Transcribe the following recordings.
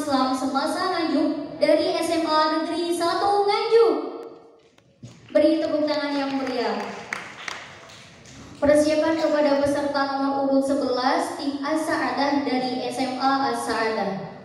Islam semasa Nganjuk dari SMA Negeri 1 Nganjuk. Beri tepuk tangan yang meriah. Persiapan kepada peserta nomor urut 11 tim As-Sa'adah dari SMA As-Sa'adah.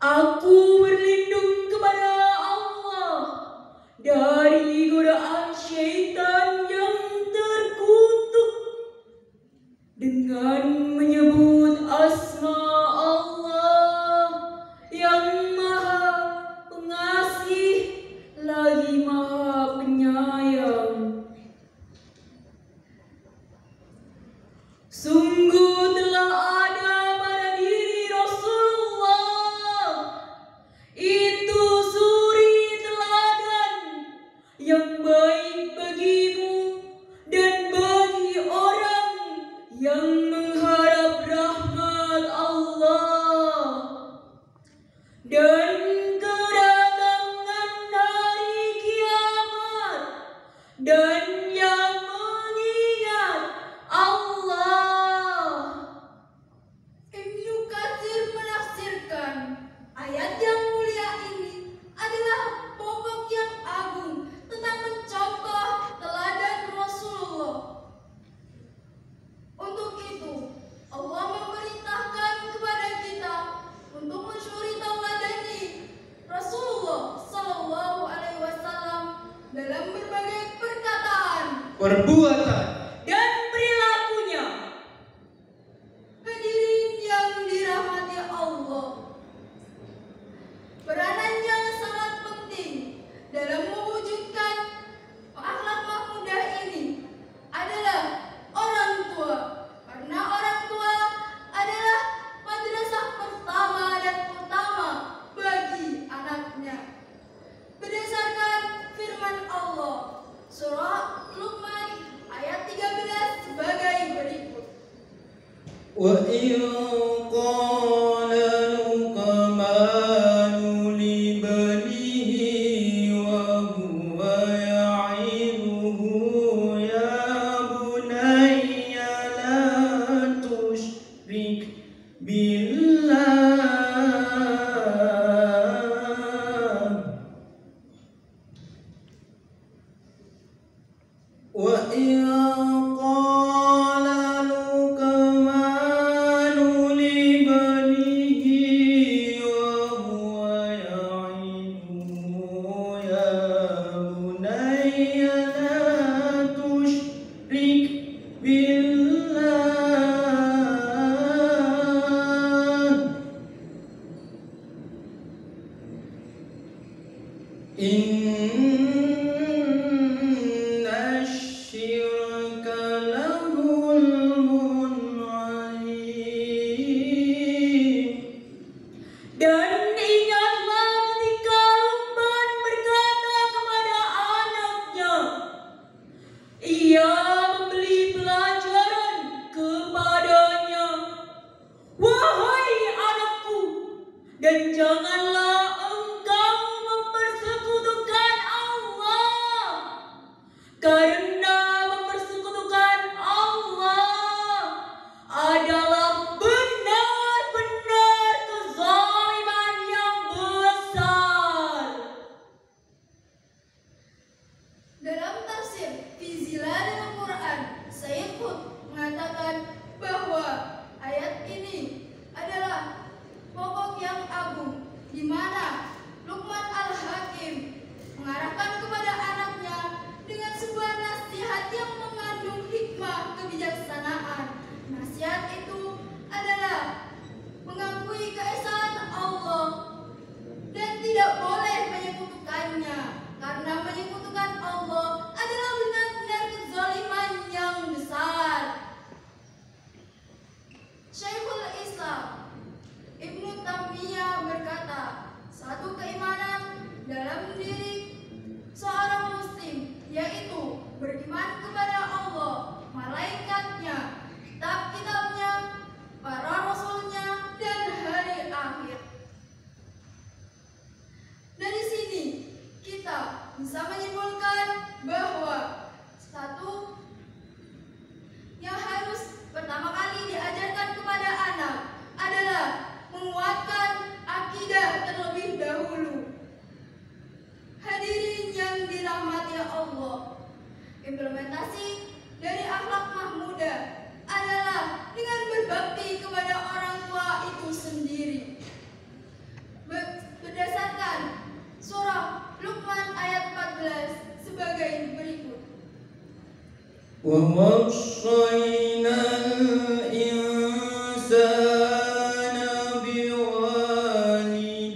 Aku Sungguh telah ada pada diri Rasulullah itu suri teladan yang baik bagimu dan bagi orang yang mengharap rahmat Allah. Dan kedatangan hari kiamat dan yang mengingat Allah. Ibnu Katsir menafsirkan ayat yang mulia ini adalah pokok yang agung tentang mencontoh teladan Rasulullah. Untuk itu, Allah memerintahkan kepada kita untuk mensyukuri tauladani Rasulullah Sallallahu Alaihi Wasallam dalam berbagai perkataan, perbuatan, dan perilakunya. hadirin yang dirahmati Allah. Peranannya sangat penting dalam mewujudkan akhlak mahmudah ini adalah orang tua, karena orang tua adalah madrasah pertama dan utama bagi anaknya. Berdasarkan firman Allah, surah Luqman ayat 13 sebagai berikut. وَإِذْ قَالَ لُقْمَانُ لِابْنِهِ وَهُوَ يَعِظُهُ يَا بُنَيَّ لَا تُشْرِكْ بِاللَّهِ وَإِذْ قَالَ لُقْمَانُ لِابْنِهِ وَهُوَ يَعِظُهُ يَا بُنَيَّ لَا تُشْرِكْ بِاللَّهِ إِنَّ الشِّرْكَ لَظُلْمٌ عَظِيمٌ. Dan ingatlah ketika Luqman berkata kepada anaknya, ia memberi pelajaran kepadanya, wahai anakku, dan janganlah engkau mempersekutukan Allah, karena mempersekutukan Allah adalah benar-benar kezaliman yang besar. Dalam tafsir fi Zilalil Quran, Sayyid Qutb mengatakan bahwa ayat ini adalah pokok yang agung di mana Luqman Al-Hakim mengarahkan kepada anaknya dengan sebuah nasihat yang mengandung hikmah kebijaksanaan. Nasihat itu adalah mengakui keesaan Allah dan tidak boleh menyekutukannya, karena menyekutukan Allah adalah benar-benar kezaliman yang besar. Syekhul Islam Ibnu Taimiyah berkata, satu keimanan dalam diri seorang muslim yaitu beriman kepada Allah, malaikatnya, kitab-kitabnya, para rasulnya, dan hari akhir. Dari sini kita bisa menyimpulkan bahwa satu yang harus pertama kali diajarkan kepada anak adalah menguatkan akidah terlebih dahulu. Hadirin yang dirahmati Allah, implementasi dari akhlak mahmudah adalah dengan berbakti kepada orang tua itu sendiri. Berdasarkan surah Luqman ayat 14 sebagai berikut. وَوَصَّيْنَا الْإِنسَانَ بِوَالِدَيْهِ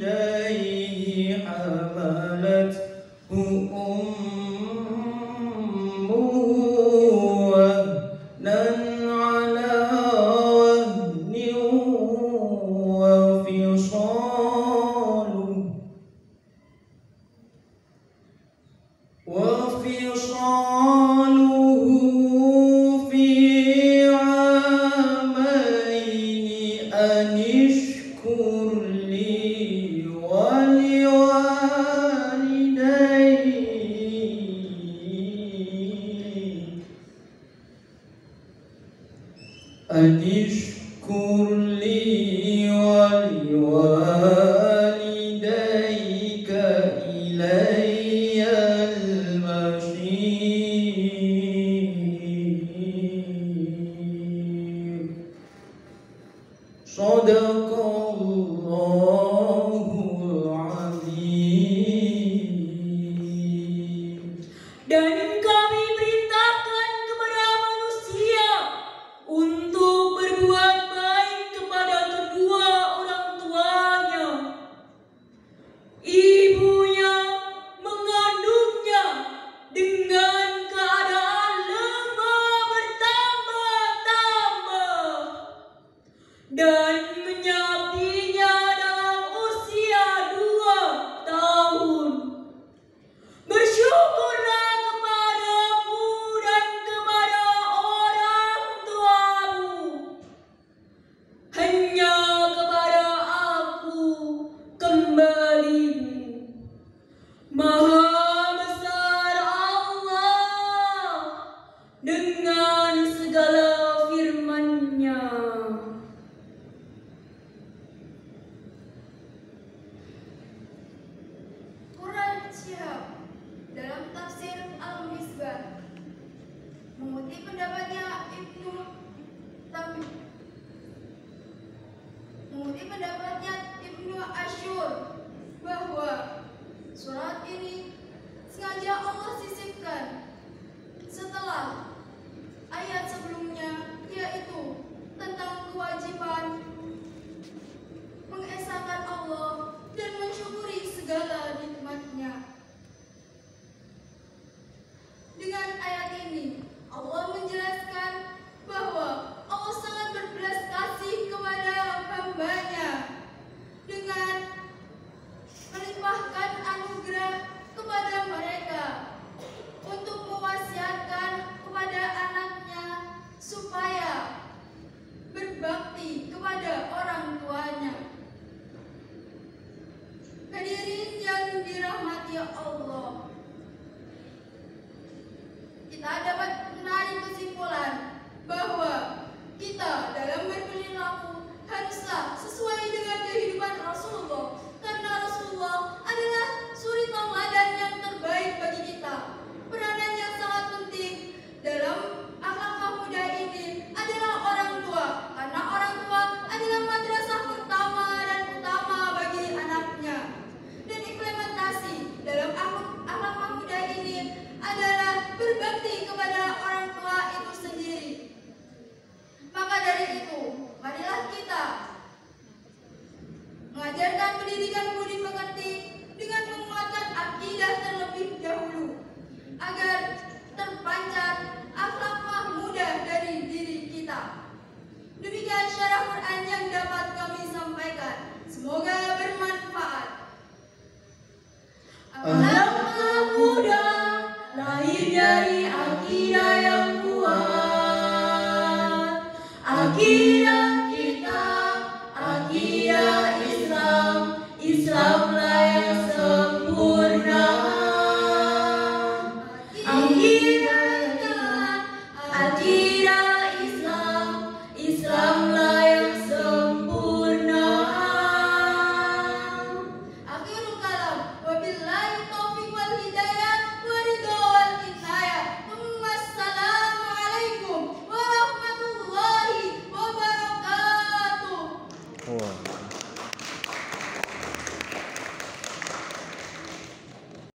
حَمَلَتْهُ أُمُّهُ وَهْنًا عَلَى أن اشكر لي ولوالديك إلي المصير. صدق الله العظيم. Dan kami perintahkan kepada manusia untuk berbuat baik kepada kedua orang tuanya. Ibunya mengandungnya dengan keadaan lemah bertambah-tambah dan menyapinya dalam usia 2 tahun. Bersyukurlah kepadaku dan kepada orang tuamu. Hanya kepada aku kembalimu. Maha besar Allah dengan segala firman-Nya. Quran Syihab dalam tafsir Al-Misbah mengutip pendapatnya Ibnu Asyur bahwa surat ini sengaja Allah sisipkan setelah ayat sebelumnya, yaitu tentang kewajiban mengesahkan Allah dan mensyukuri segala nikmat-Nya. Dengan ayat ini, Allah menjelaskan bahwa Allah sangat berbelas kasih kepada hamba-Nya dengan melimpahkan anugerah kepada mereka untuk mewasiatkan kepada anaknya supaya berbakti kepada orang tuanya. Hadirin yang dirahmati Allah, kita dapat menarik kesimpulan bahwa kita dalam berperilaku haruslah sesuai dengan kehidupan Rasulullah, karena Rasulullah adalah suri tauladan yang terbaik bagi kita. Peranan yang sangat penting dalam akhlak mahmudah ini adalah orang tua, karena orang tua adalah madrasah pertama dan utama bagi anaknya. Dan implementasi dalam akhlak mahmudah ini adalah berbakti kepada orang tua itu sendiri. Maka dari itu, marilah kita mengajarkan pendidikan budi pekerti dengan menguatkan akidah terlebih dahulu, agar terpancar akhlak mahmudah dari diri kita. Demikian syarah Quran yang dapat kami sampaikan. Semoga bermanfaat. Akhlak mahmudah lahir dari akidah yang kuat. Akidah